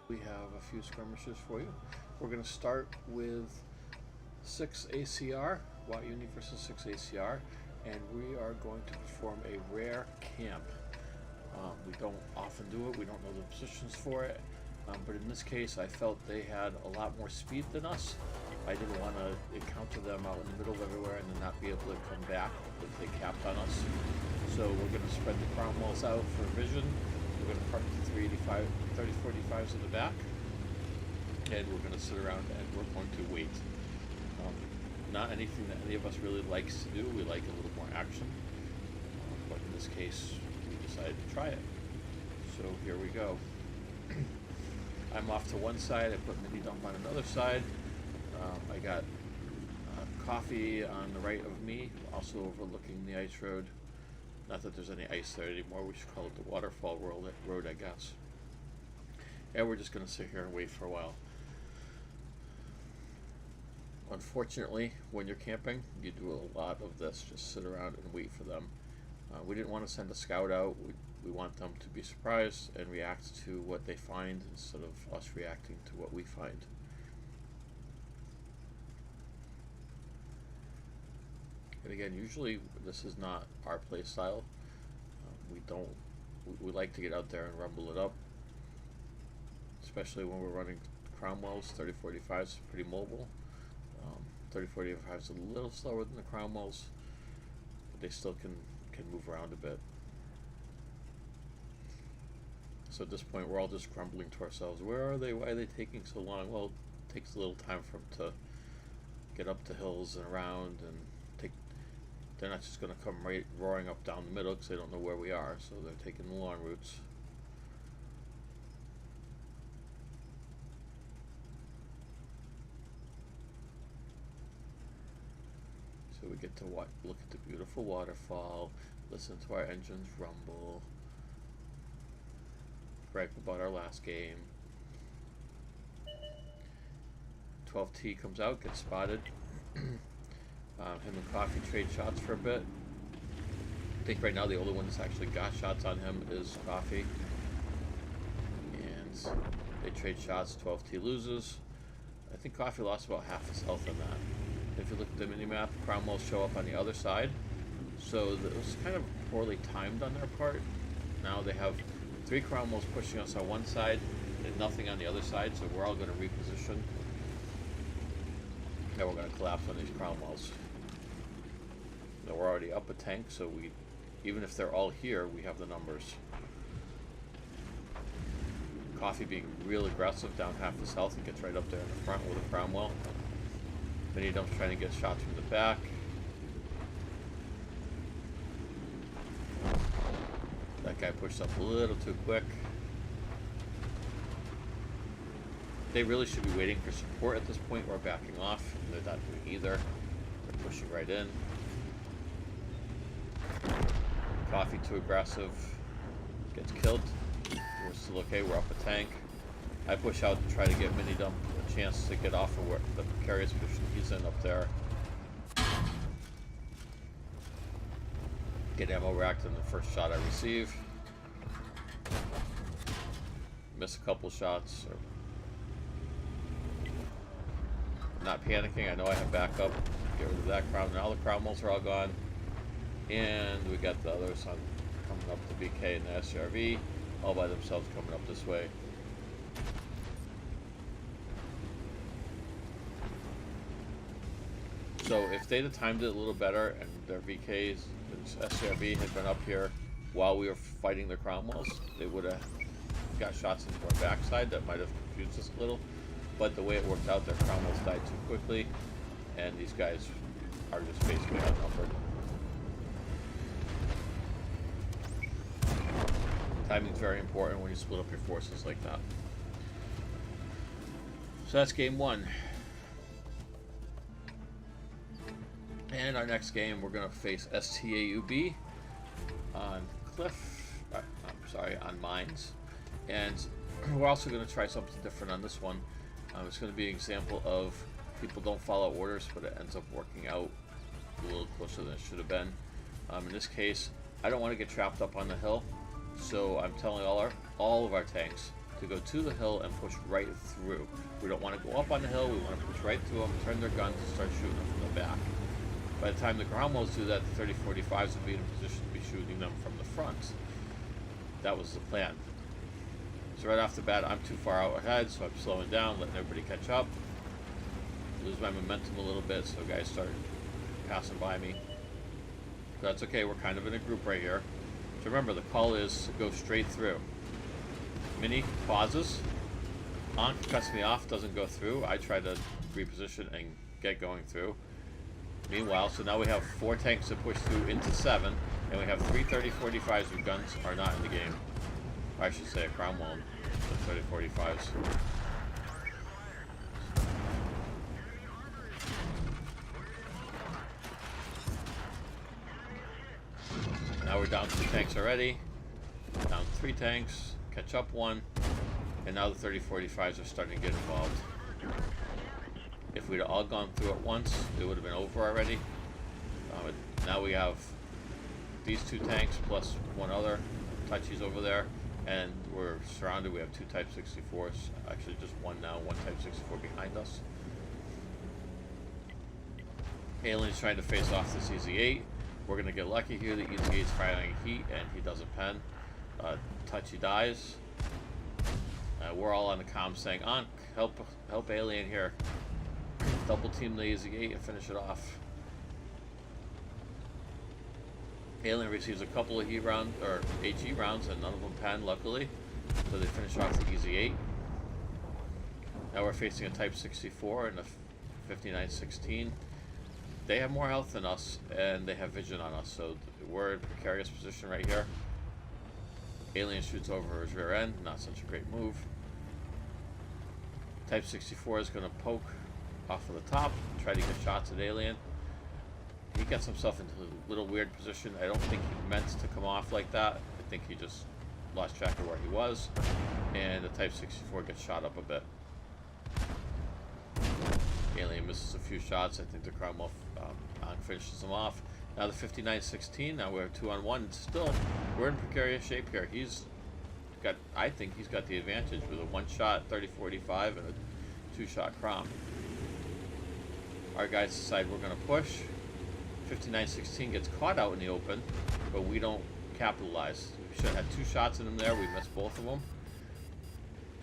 We have a few skirmishes for you. We're going to start with 6 ACR, W-UNI versus 6 ACR, and we are going to perform a rare camp. We don't often do it, we don't know the positions for it, but in this case I felt they had a lot more speed than us. I didn't want to encounter them out in the middle of everywhere and then not be able to come back if they capped on us. So we're going to spread the crown walls out for vision. We're going to park the 3045s in the back, and we're going to sit around and we're going to wait. Not anything that any of us really likes to do. We like a little more action, but in this case we decided to try it. So here we go. I'm off to one side, I put mini dump on another side. I got coffee on the right of me, also overlooking the ice road. Not that there's any ice there anymore, we should call it the waterfall road, I guess. And we're just going to sit here and wait for a while. Unfortunately, when you're camping, you do a lot of this, just sit around and wait for them. We didn't want to send a scout out, we want them to be surprised and react to what they find instead of us reacting to what we find. And again, usually this is not our play style. We like to get out there and rumble it up, especially when we're running crown wells. 3045 is pretty mobile. 3045 is a little slower than the crown wells, but they still can move around a bit. So at this point we're all just grumbling to ourselves, where are they? Why are they taking so long? Well, it takes a little time for them to get up the hills and around, and they're not just going to come right roaring up down the middle because they don't know where we are, so they're taking the long routes. So we get to look at the beautiful waterfall, listen to our engines rumble, gripe about our last game. 12T comes out, gets spotted. Him and Coffee trade shots for a bit. I think right now the only one that's actually got shots on him is Coffee. And they trade shots, 12T loses. I think Coffee lost about half his health in that. If you look at the mini-map, crown walls show up on the other side. So it was kind of poorly timed on their part. Now they have 3 crown walls pushing us on one side and nothing on the other side, so we're all going to reposition. Now we're going to collapse on these crown walls. Now we're already up a tank, so even if they're all here, we have the numbers. Coffee being real aggressive, down half his health, and gets right up there in the front with a crown well. Mini dump's trying to get shots from the back. That guy pushed up a little too quick. They really should be waiting for support at this point or backing off. They're not doing either. They're pushing right in. Coffee too aggressive. Gets killed. We're still okay, we're up a tank. I push out to try to get mini dump a chance to get off of where the precarious position he's in up there. Get ammo racked in the first shot I receive. Miss a couple shots. Not panicking, I know I have backup. Get rid of that crown. Now the crown walls are all gone. And we got the others on coming up to BK and the SRV all by themselves coming up this way. So if they'd have timed it a little better and their VKs and SRV had been up here while we were fighting the crown walls, they would have got shots into our backside. That might have confused us a little. But the way it worked out, their crown walls died too quickly, and these guys are just basically outnumbered. Timing is very important when you split up your forces like that. So that's game 1. And our next game, we're going to face STAUB on on mines. And we're also going to try something different on this one. It's going to be an example of people don't follow orders, but it ends up working out a little closer than it should have been. In this case, I don't want to get trapped up on the hill, so I'm telling all of our tanks, to go to the hill and push right through. We don't want to go up on the hill, we want to push right through them, turn their guns, and start shooting them from the back. By the time the Cromwells do that, the 30-45s will be in a position to be shooting them from the front. That was the plan. So right off the bat, I'm too far out ahead, so I'm slowing down, letting everybody catch up. Lose my momentum a little bit, so guys start passing by me. But that's okay, we're kind of in a group right here. So remember, the call is to go straight through. Mini pauses. Ankh cuts me off, doesn't go through. I try to reposition and get going through. Meanwhile, so now we have 4 tanks to push through into 7, and we have 3 30-45s whose guns are not in the game. Or I should say a Cromwell and 30-45s. Now we're down 2 tanks already. Down 3 tanks, catch up 1, and now the 30-45s are starting to get involved. If we'd all gone through at once, it would have been over already. Now we have these 2 tanks plus 1 other touchies over there, and we're surrounded. We have 2 Type 64s, actually just 1 now, 1 Type 64 behind us. Alien's trying to face off this EZ-8. We're going to get lucky here. The EZ-8's firing heat, and he doesn't pen. Touchy dies. We're all on the comm saying, Ankh, help Alien here. Double team the EZ-8 and finish it off. Alien receives a couple of HE rounds, or HE rounds, and none of them pen, luckily. So they finish off the EZ-8. Now we're facing a Type 64 and a 59-16. They have more health than us, and they have vision on us, so we're in a precarious position right here. Alien shoots over his rear end, not such a great move. Type 64 is going to poke off of the top, try to get shots at Alien. He gets himself into a little weird position. I don't think he meant to come off like that. I think he just lost track of where he was, and the Type 64 gets shot up a bit. Alien misses a few shots. I think the Cromwell finishes him off. Now the 59-16. Now we're 2-on-1. Still, we're in precarious shape here. I think he's got the advantage with a 1-shot 30-45 and a 2-shot Crom. Our guys decide we're going to push. 59-16 gets caught out in the open, but we don't capitalize. We should have had 2 shots in him there. We missed both of them.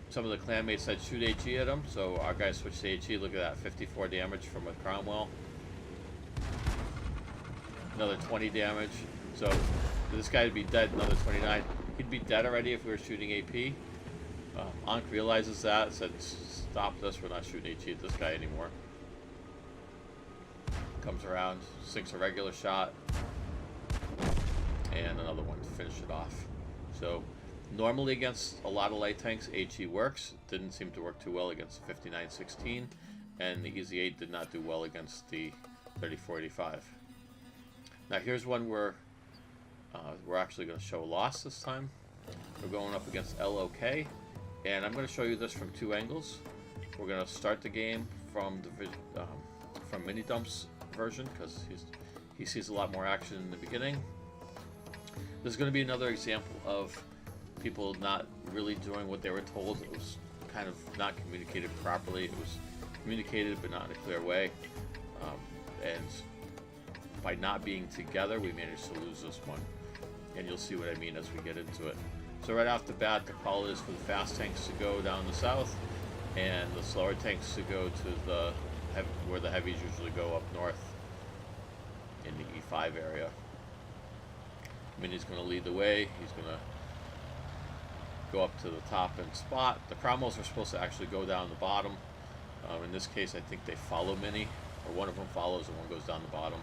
Some of the clanmates said shoot HE at him, so our guys switched to HE. Look at that, 54 damage from a Cromwell. Another 20 damage. So this guy would be dead, another 29. He'd be dead already if we were shooting AP. Ankh realizes that, said stop this, we're not shooting HE at this guy anymore. Comes around, sinks a regular shot, and another one to finish it off. So normally against a lot of light tanks, HE works. Didn't seem to work too well against the 59-16, and the EZ-8 did not do well against the 30-45. Now here's one where we're actually going to show a loss this time. We're going up against LOK, and I'm going to show you this from 2 angles. We're going to start the game from Mini Dump's version, because he sees a lot more action in the beginning. This is going to be another example of people not really doing what they were told. It was kind of not communicated properly. It was communicated but not in a clear way, and by not being together we managed to lose this one, and you'll see what I mean as we get into it. So right off the bat, the call is for the fast tanks to go down the south and the slower tanks to go to where the heavies usually go up north in the E5 area. Mini's going to lead the way. He's going to go up to the top and spot. The Cromwells are supposed to actually go down the bottom. In this case, I think they follow Mini, or one of them follows and one goes down the bottom.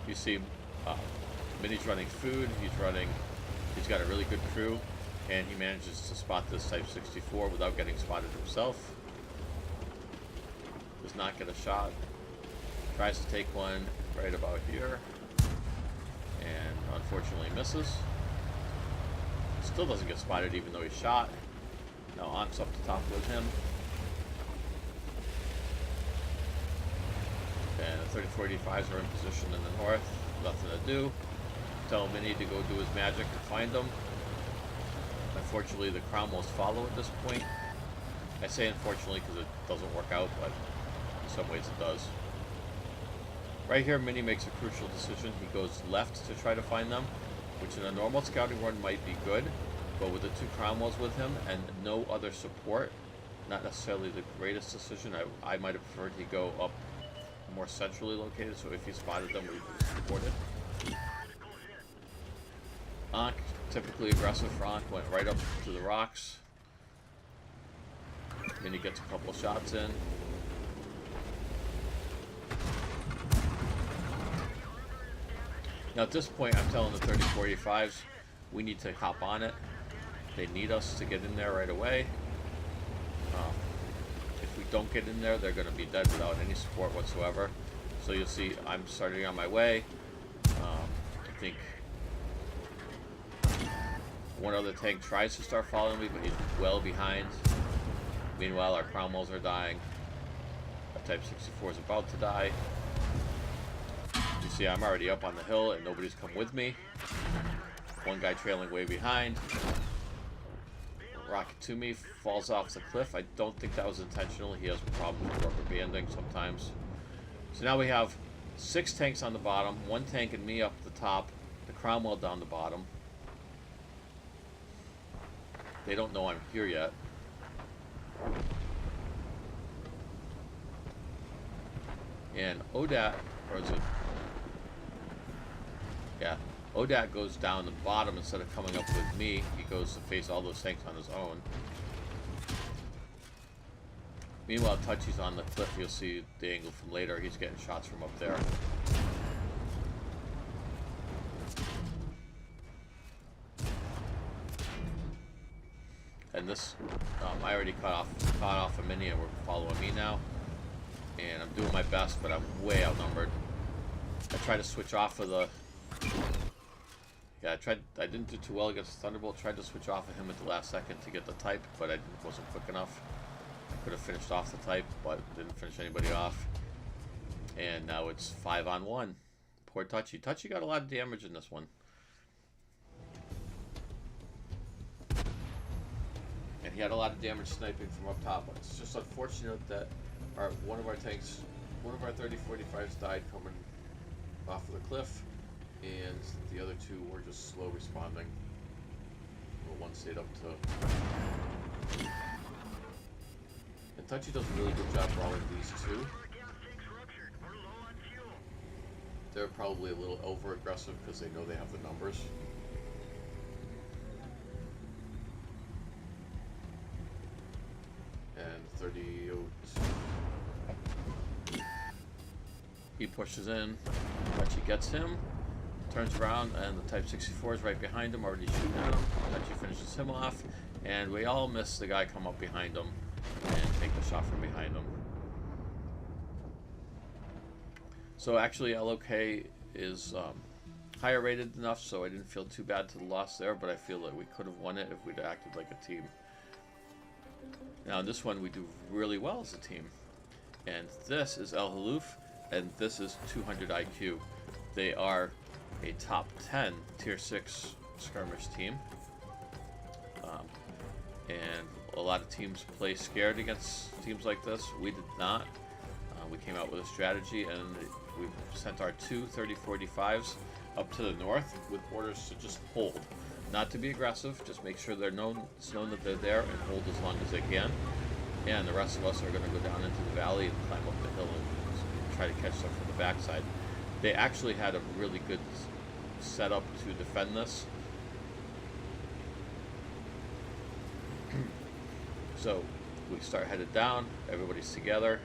You see Mini's running food, he's got a really good crew, and he manages to spot this Type 64 without getting spotted himself. Does not get a shot. Tries to take one right about here, and unfortunately misses. Still doesn't get spotted even though he's shot. Now Ankh's up the top with him. And 3045s are in position in the north. Nothing to do. Tell Mini to go do his magic and find them. Unfortunately, the Cromwells follow at this point. I say unfortunately because it doesn't work out, but in some ways it does. Right here, Mini makes a crucial decision. He goes left to try to find them, which in a normal scouting run might be good, but with the two Cromwells with him and no other support, not necessarily the greatest decision. I might have preferred he go up more centrally located, so if he spotted them, we would support it. Ankh, typically aggressive for Ankh, went right up to the rocks. Mini gets a couple shots in. Now at this point, I'm telling the 3045s, we need to hop on it. They need us to get in there right away. If we don't get in there, they're going to be dead without any support whatsoever. So you'll see I'm starting on my way. I think one other tank tries to start following me, but he's well behind. Meanwhile, our Cromwells are dying. Our Type 64 is about to die. You see I'm already up on the hill and nobody's come with me. One guy trailing way behind. Rocket to me, falls off the cliff. I don't think that was intentional. He has problems with rubber banding sometimes. So now we have 6 tanks on the bottom, 1 tank and me up the top, the Cromwell down the bottom. They don't know I'm here yet. And ODAT, or is it? Yeah. ODAT goes down the bottom instead of coming up with me. He goes to face all those tanks on his own. Meanwhile, Touchy's on the cliff. You'll see the angle from later. He's getting shots from up there. And this, I already caught off a Mini, and we're following me now. And I'm doing my best, but I'm way outnumbered. I tried to switch off of the... Yeah, I didn't do too well against the Thunderbolt. Tried to switch off of him at the last second to get the type, but I wasn't quick enough. I could have finished off the type, but didn't finish anybody off. And now it's 5-on-1. Poor Touchy. Touchy got a lot of damage in this one. And he had a lot of damage sniping from up top. It's just unfortunate that one of our 3045s died coming off of the cliff. And the other 2 were just slow responding. Well, one stayed up to... And Touchy does a really good job brawling these 2. They're probably a little over-aggressive because they know they have the numbers. And 30... He pushes in. Touchy gets him. Turns around, and the Type 64 is right behind him, already shooting at him. Touchy finishes him off, and we all miss the guy come up behind him and take the shot from behind him. So actually, LOK is higher rated enough, so I didn't feel too bad to the loss there, but I feel that we could have won it if we'd acted like a team. Now, in this one, we do really well as a team. And this is El Haluf, and this is 200 IQ. They are a top 10 tier 6 skirmish team, and a lot of teams play scared against teams like this. We did not. We came out with a strategy, and we sent our 2 3045s up to the north with orders to just hold, not to be aggressive, just make sure it's known that they're there and hold as long as they can. And the rest of us are going to go down into the valley and climb up the hill and try to catch them from the backside. They actually had a really good setup to defend this. So we start headed down, everybody's together.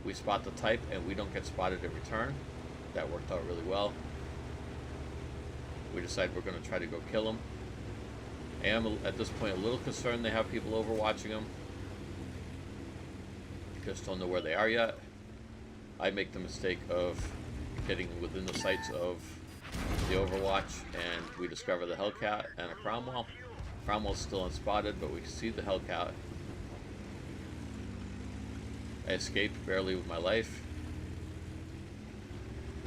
We spot the type and we don't get spotted in return. That worked out really well. We decide we're going to try to go kill them. I am at this point a little concerned they have people overwatching them. Just don't know where they are yet. I make the mistake of getting within the sights of the Overwatch, and we discover the Hellcat and a Cromwell. Cromwell's still unspotted, but we see the Hellcat. I escaped barely with my life.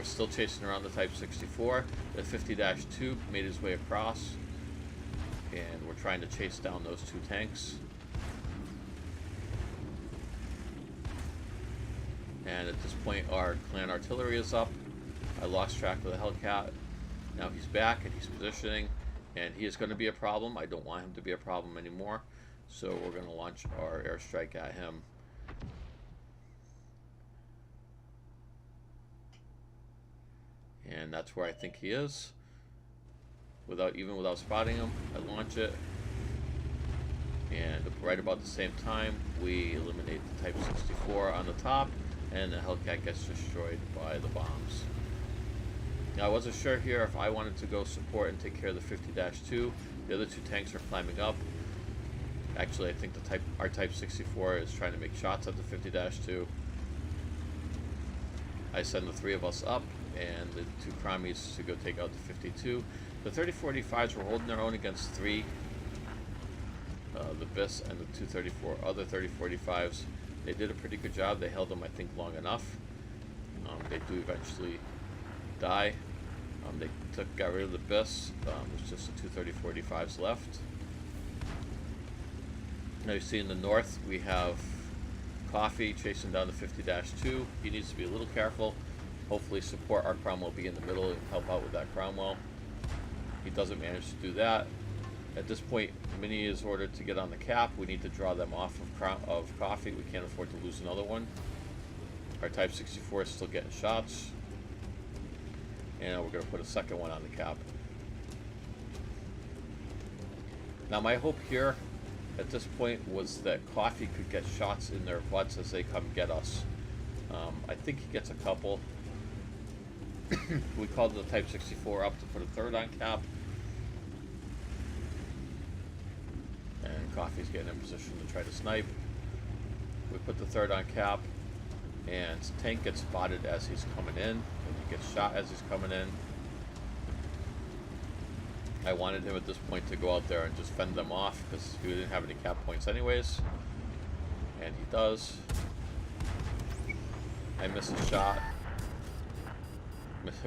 We're still chasing around the Type 64. The 50-2 made his way across, and we're trying to chase down those two tanks. And at this point, our clan artillery is up. I lost track of the Hellcat. Now he's back and he's positioning, and he is going to be a problem. I don't want him to be a problem anymore, so we're going to launch our airstrike at him. And that's where I think he is. Even without spotting him, I launch it, and right about the same time, we eliminate the Type 64 on the top, and the Hellcat gets destroyed by the bombs. Now I wasn't sure here if I wanted to go support and take care of the 50-2. The other two tanks are climbing up. Actually, I think our Type 64 is trying to make shots at the 50-2. I send the three of us up, and the two Krommies to go take out the 52. The 30-45s were holding their own against three, the BIS and the 234 other 30-45s. They did a pretty good job. They held them, I think, long enough. They do eventually die. They got rid of the BIS. There's just the two 30-45s left. Now you see in the north we have Coffee chasing down the 50-2. He needs to be a little careful. Hopefully support our Cromwell be in the middle and help out with that Cromwell. He doesn't manage to do that. At this point, Mini is ordered to get on the cap. We need to draw them off of Coffee. We can't afford to lose another one. Our Type 64 is still getting shots. And we're going to put a second one on the cap. Now my hope here at this point was that Coffee could get shots in their butts as they come get us. I think he gets a couple. We called the Type 64 up to put a third on cap. And Coffee's getting in position to try to snipe. We put the third on cap, and tank gets spotted as he's coming in, and he gets shot as he's coming in. I wanted him at this point to go out there and just fend them off because he didn't have any cap points anyways. And he does. I miss a shot.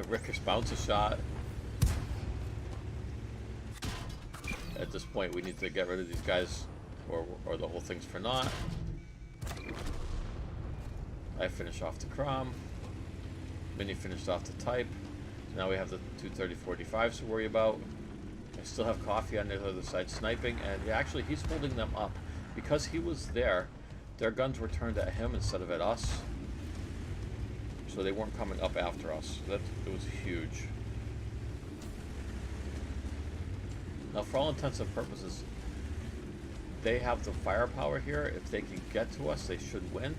Rickers bounce a shot. At this point we need to get rid of these guys or the whole thing's for naught. I finish off the Crom. Mini finished off the Type. So now we have the two 30-45s to worry about. I still have Coffee on the other side sniping, and actually he's holding them up. Because he was there, their guns were turned at him instead of at us. So they weren't coming up after us. It was huge. Now for all intents and purposes, they have the firepower here. If they can get to us, they should win.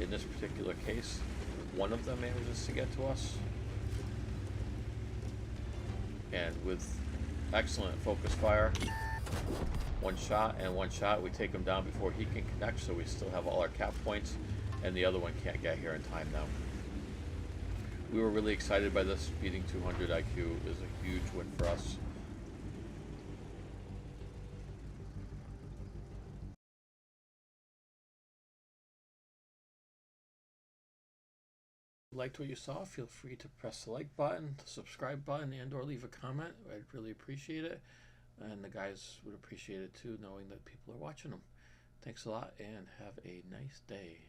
In this particular case, one of them manages to get to us. And with excellent focus fire, one shot, we take him down before he can connect, so we still have all our cap points, and the other one can't get here in time now. We were really excited by this. Beating 200 IQ is a huge win for us. If you liked what you saw, feel free to press the like button, the subscribe button, and or leave a comment. I'd really appreciate it. And the guys would appreciate it too, knowing that people are watching them. Thanks a lot, and have a nice day.